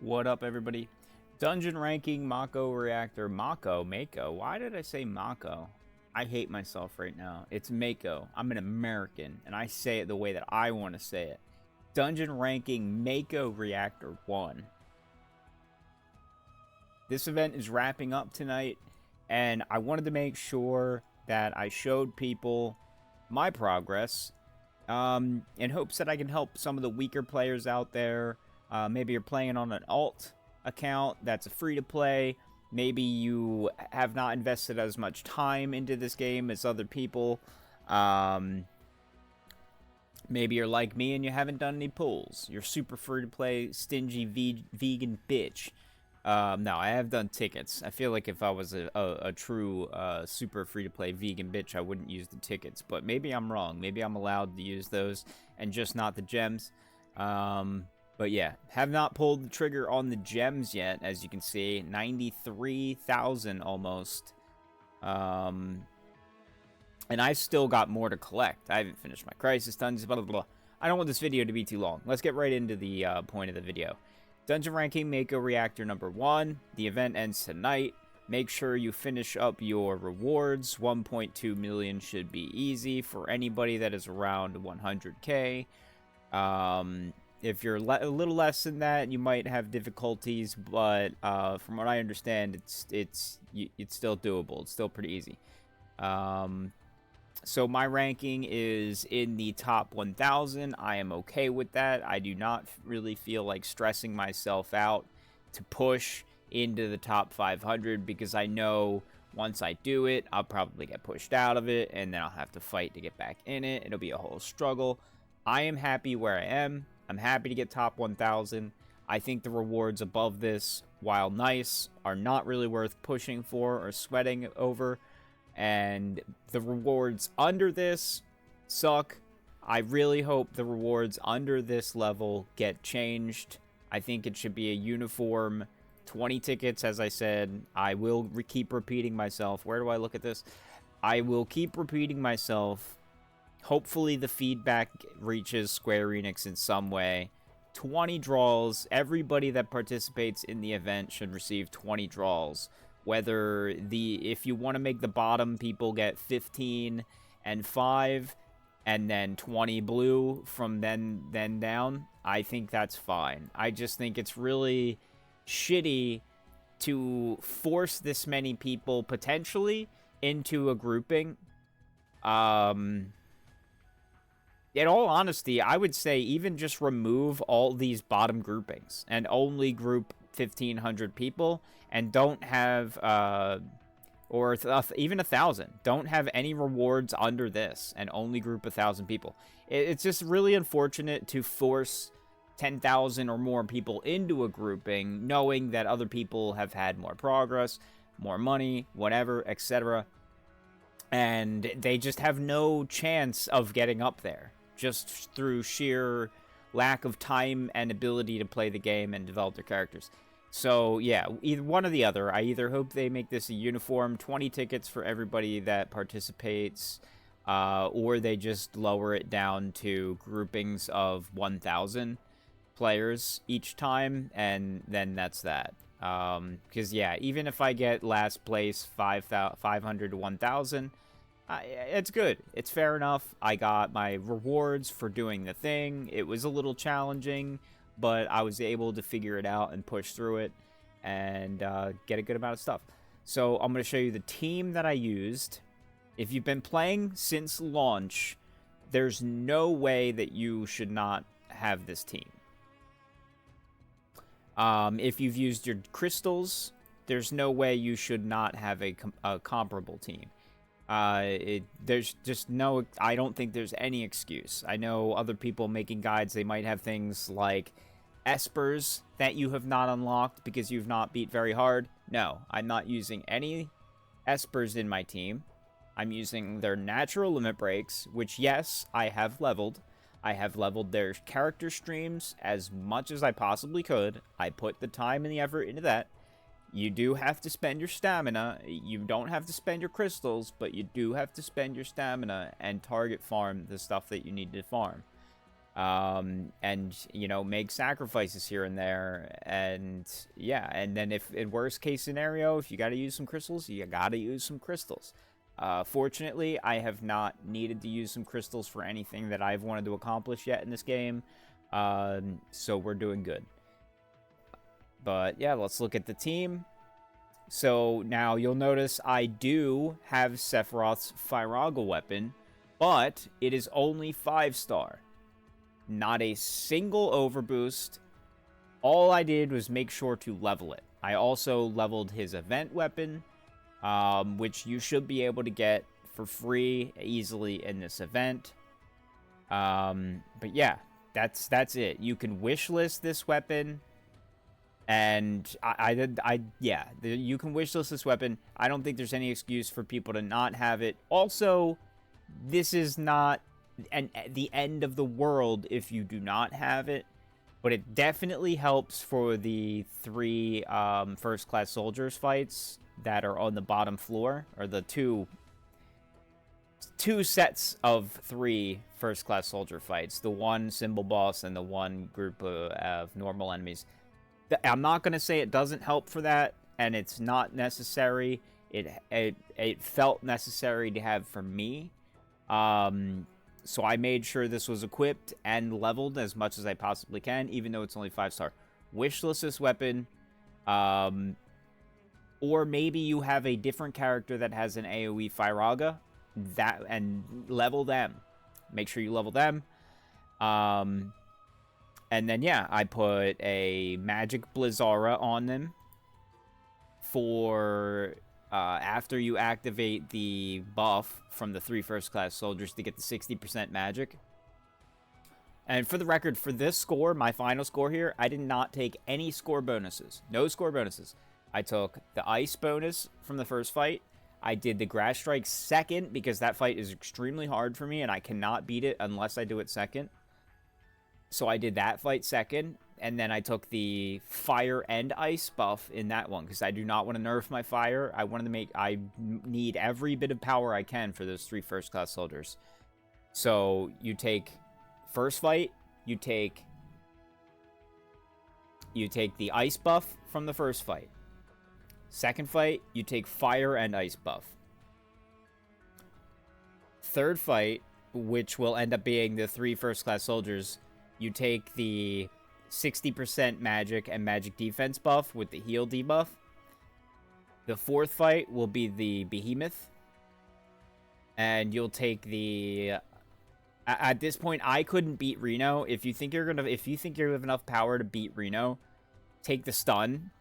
What up, everybody? Dungeon ranking, Mako, Reactor, Mako. Why did I say Mako? I hate myself right now. It's Mako. I'm an American, and I say it the way that I want to say it. Dungeon ranking, Mako, Reactor 1. This event is wrapping up tonight, and I wanted to make sure that I showed people my progress in hopes that I can help some of the weaker players out there. Maybe you're playing on an alt account that's a free-to-play. Maybe you have not invested as much time into this game as other people. Maybe you're like me and you haven't done any pulls. You're super free-to-play, stingy vegan bitch. No, I have done tickets. I feel like if I was a true super free-to-play vegan bitch, I wouldn't use the tickets. But maybe I'm wrong. Maybe I'm allowed to use those and just not the gems. But yeah, have not pulled the trigger on the gems yet, as you can see. 93,000 almost. And I've still got more to collect. I haven't finished my crisis dungeons, blah, blah, blah. I don't want this video to be too long. Let's get right into the point of the video. Dungeon ranking, Mako Reactor number 1. The event ends tonight. Make sure you finish up your rewards. 1.2 million should be easy for anybody that is around 100k. If you're a little less than that, you might have difficulties, but from what I understand, it's still doable. It's still pretty easy. So my ranking is in the top 1,000. I am okay with that. I do not really feel like stressing myself out to push into the top 500 because I know once I do it, I'll probably get pushed out of it, and then I'll have to fight to get back in it. It'll be a whole struggle. I am happy where I am. I'm happy to get top 1,000. I think the rewards above this, while nice, are not really worth pushing for or sweating over. And the rewards under this suck. I really hope the rewards under this level get changed. I think it should be a uniform 20 tickets, as I said. I will keep repeating myself. Where do I look at this? I will keep repeating myself. Hopefully the feedback reaches Square Enix in some way. 20 draws. Everybody that participates in the event should receive 20 draws. Whether if you want to make the bottom people get 15 and 5 and then 20 blue from then down, I think that's fine. I just think it's really shitty to force this many people potentially into a grouping. In all honesty, I would say even just remove all these bottom groupings and only group 1,500 people and don't have, even 1,000. Don't have any rewards under this and only group 1,000 people. It's just really unfortunate to force 10,000 or more people into a grouping knowing that other people have had more progress, more money, whatever, etc. And they just have no chance of getting up there. Just through sheer lack of time and ability to play the game and develop their characters. So, yeah, either one or the other. I either hope they make this a uniform 20 tickets for everybody that participates, or they just lower it down to groupings of 1,000 players each time, and then that's that. Because, yeah, even if I get last place 500 to 1,000... it's good. It's fair enough. I got my rewards for doing the thing. It was a little challenging, but I was able to figure it out and push through it and get a good amount of stuff. So I'm going to show you the team that I used. If you've been playing since launch, there's no way that you should not have this team. If you've used your crystals, there's no way you should not have a comparable team. There's just no, I don't think there's any excuse. I know other people making guides, they might have things like espers that you have not unlocked because you've not beat very hard. No, I'm not using any espers in my team. I'm using their natural limit breaks, which, yes, I have leveled. I have leveled their character streams as much as I possibly could. I put the time and the effort into that. You do have to spend your stamina. You don't have to spend your crystals, but you do have to spend your stamina and target farm the stuff that you need to farm. and, you know, make sacrifices here and there. And yeah, and then if in worst case scenario, if you got to use some crystals, you got to use some crystals. Fortunately, I have not needed to use some crystals for anything that I've wanted to accomplish yet in this game. So we're doing good. But yeah, let's look at the team. So now you'll notice I do have Sephiroth's Firaga weapon, but it is only 5-star. Not a single overboost. All I did was make sure to level it. I also leveled his event weapon, which you should be able to get for free easily in this event. But yeah, that's it. You can wishlist this weapon. And you can wishlist this weapon. I don't think there's any excuse for people to not have it. Also, this is not the end of the world if you do not have it, but it definitely helps for the 3 first-class soldiers fights that are on the bottom floor, or the two sets of 3 first-class soldier fights, the one symbol boss and the one group of normal enemies. I'm not going to say it doesn't help for that, and it's not necessary. It felt necessary to have for me. So I made sure this was equipped and leveled as much as I possibly can, even though it's only 5-star. Wishlist this weapon. Or maybe you have a different character that has an AoE Firaga, and level them. Make sure you level them. And then, yeah, I put a Magic Blizzara on them for after you activate the buff from the 3 first-class soldiers to get the 60% magic. And for the record, for this score, my final score here, I did not take any score bonuses. No score bonuses. I took the ice bonus from the first fight. I did the Grashstrike second because that fight is extremely hard for me and I cannot beat it unless I do it second. So I did that fight second, and then I took the fire and ice buff in that one, because I do not want to nerf my fire. I need every bit of power I can for those 3 first-class soldiers. So you take first fight, you take the ice buff from the first fight. Second fight, you take fire and ice buff. Third fight, which will end up being the 3 first-class soldiers, you take the 60% magic and magic defense buff with the heal debuff. The fourth fight will be the Behemoth. And you'll take the... At this point, I couldn't beat Reno. If you think you have enough power to beat Reno, take the stun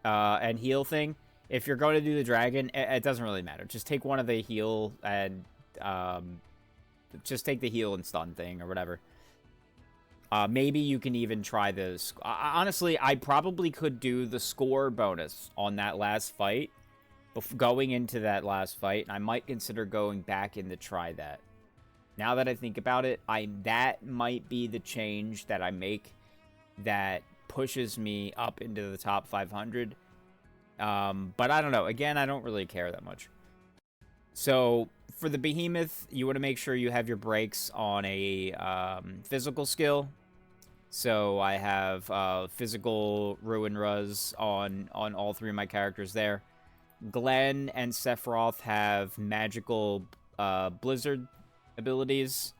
and heal thing. If you're going to do the dragon, it doesn't really matter. Just take one of the heal and... just take the heal and stun thing or whatever. Maybe you can even try this. Honestly, I probably could do the score bonus on that last fight, going into that last fight, and I might consider going back in to try that. Now that I think about it, that might be the change that I make that pushes me up into the top 500. But I don't know. Again, I don't really care that much. So for the Behemoth, you want to make sure you have your brakes on a physical skill. So I have physical Ruin Ruz on all 3 of my characters there. Glenn and Sephiroth have magical Blizzard abilities.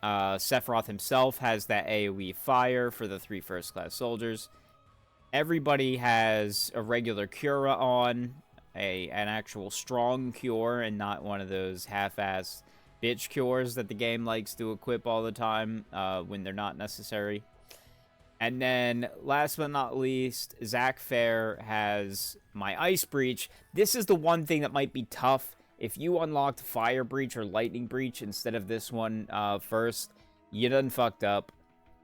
Sephiroth himself has that AoE Fire for the 3 first-class soldiers. Everybody has a regular Cura on, an actual strong cure, and not one of those half-assed bitch cures that the game likes to equip all the time when they're not necessary. And then, last but not least, Zach Fair has my Ice Breach. This is the one thing that might be tough. If you unlocked Fire Breach or Lightning Breach instead of this one first, you done fucked up.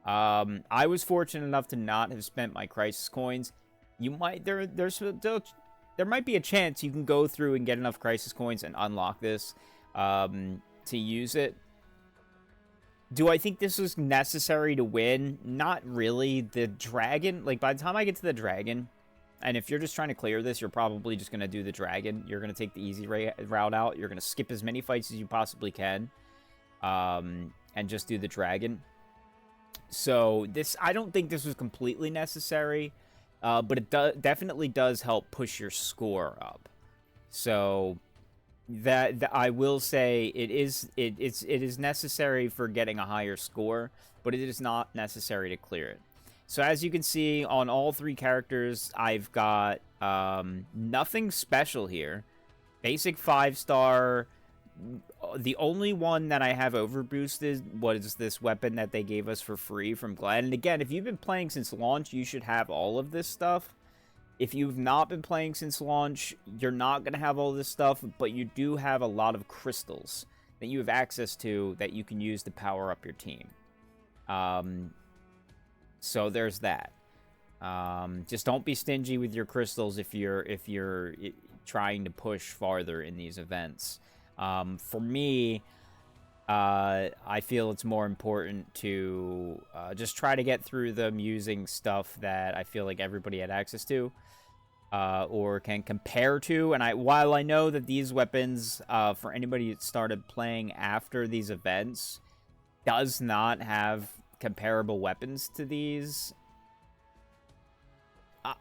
I was fortunate enough to not have spent my Crisis Coins. You might there might be a chance you can go through and get enough Crisis Coins and unlock this to use it. Do I think this was necessary to win? Not really. The dragon, like, by the time I get to the dragon, and if you're just trying to clear this, you're probably just going to do the dragon. You're going to take the easy route out. You're going to skip as many fights as you possibly can. and just do the dragon. So I don't think this was completely necessary, but it definitely does help push your score up. So that I will say it is necessary for getting a higher score, but it is not necessary to clear it. So as you can see on all 3 characters, I've got nothing special here. Basic 5-star. The only one that I have overboosted was this weapon that they gave us for free from Glenn. And again, if you've been playing since launch, you should have all of this stuff. If you've not been playing since launch, you're not going to have all this stuff, but you do have a lot of crystals that you have access to that you can use to power up your team. So there's that. Just don't be stingy with your crystals if you're trying to push farther in these events. For me, I feel it's more important to just try to get through them using stuff that I feel like everybody had access to, or can compare to. And while I know that these weapons, for anybody that started playing after these events, does not have comparable weapons to these,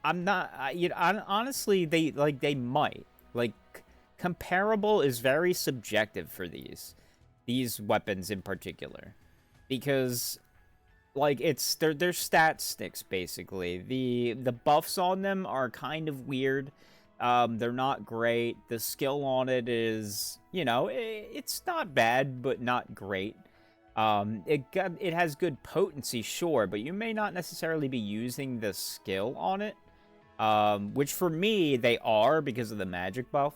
I'm not. Honestly, they might. Like, comparable is very subjective for these weapons in particular, because like they're stat sticks basically. The buffs on them are kind of weird. They're not great. The skill on it is, it's not bad but not great. It has good potency, sure, but you may not necessarily be using the skill on it, which for me they are because of the magic buff.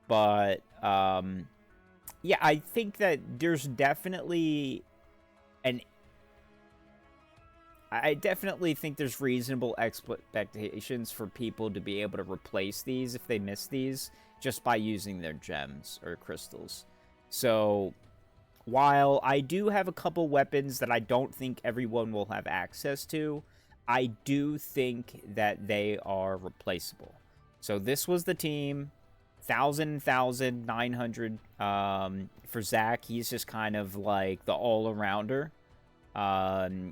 But yeah, I think that there's definitely I definitely think there's reasonable expectations for people to be able to replace these if they miss these just by using their gems or crystals. So while I do have a couple weapons that I don't think everyone will have access to, I do think that they are replaceable. So this was the team. 900 for Zach. He's just kind of like the all-arounder.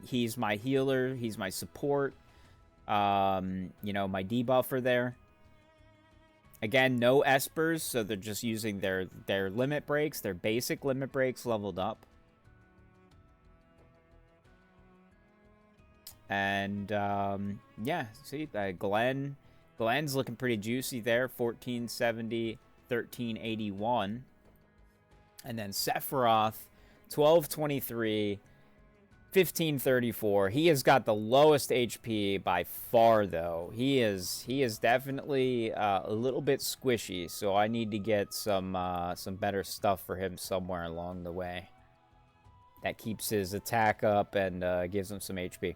He's my healer. He's my support. My debuffer there. Again, no espers, so they're just using their limit breaks, their basic limit breaks leveled up. And, yeah, see, Glenn's looking pretty juicy there, 1470, 1381. And then Sephiroth, 1223, 1534. He has got the lowest HP by far, though. He is definitely a little bit squishy, so I need to get some better stuff for him somewhere along the way that keeps his attack up and gives him some HP.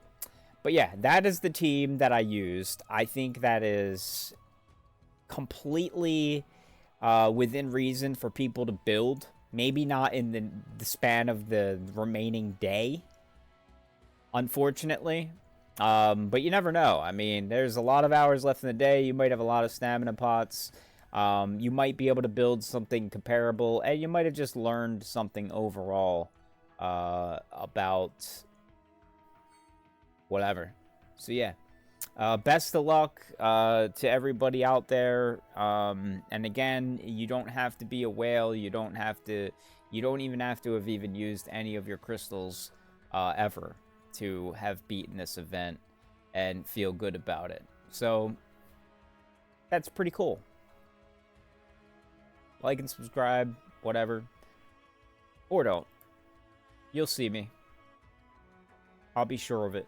But yeah, that is the team that I used. I think that is completely within reason for people to build. Maybe not in the span of the remaining day, unfortunately. But you never know. I mean, there's a lot of hours left in the day. You might have a lot of stamina pots. You might be able to build something comparable. And you might have just learned something overall about whatever. So yeah, best of luck to everybody out there. And again, you don't have to be a whale. You don't even have to have even used any of your crystals ever to have beaten this event and feel good about it. So that's pretty cool. Like and subscribe, whatever, or don't. You'll see me. I'll be sure of it.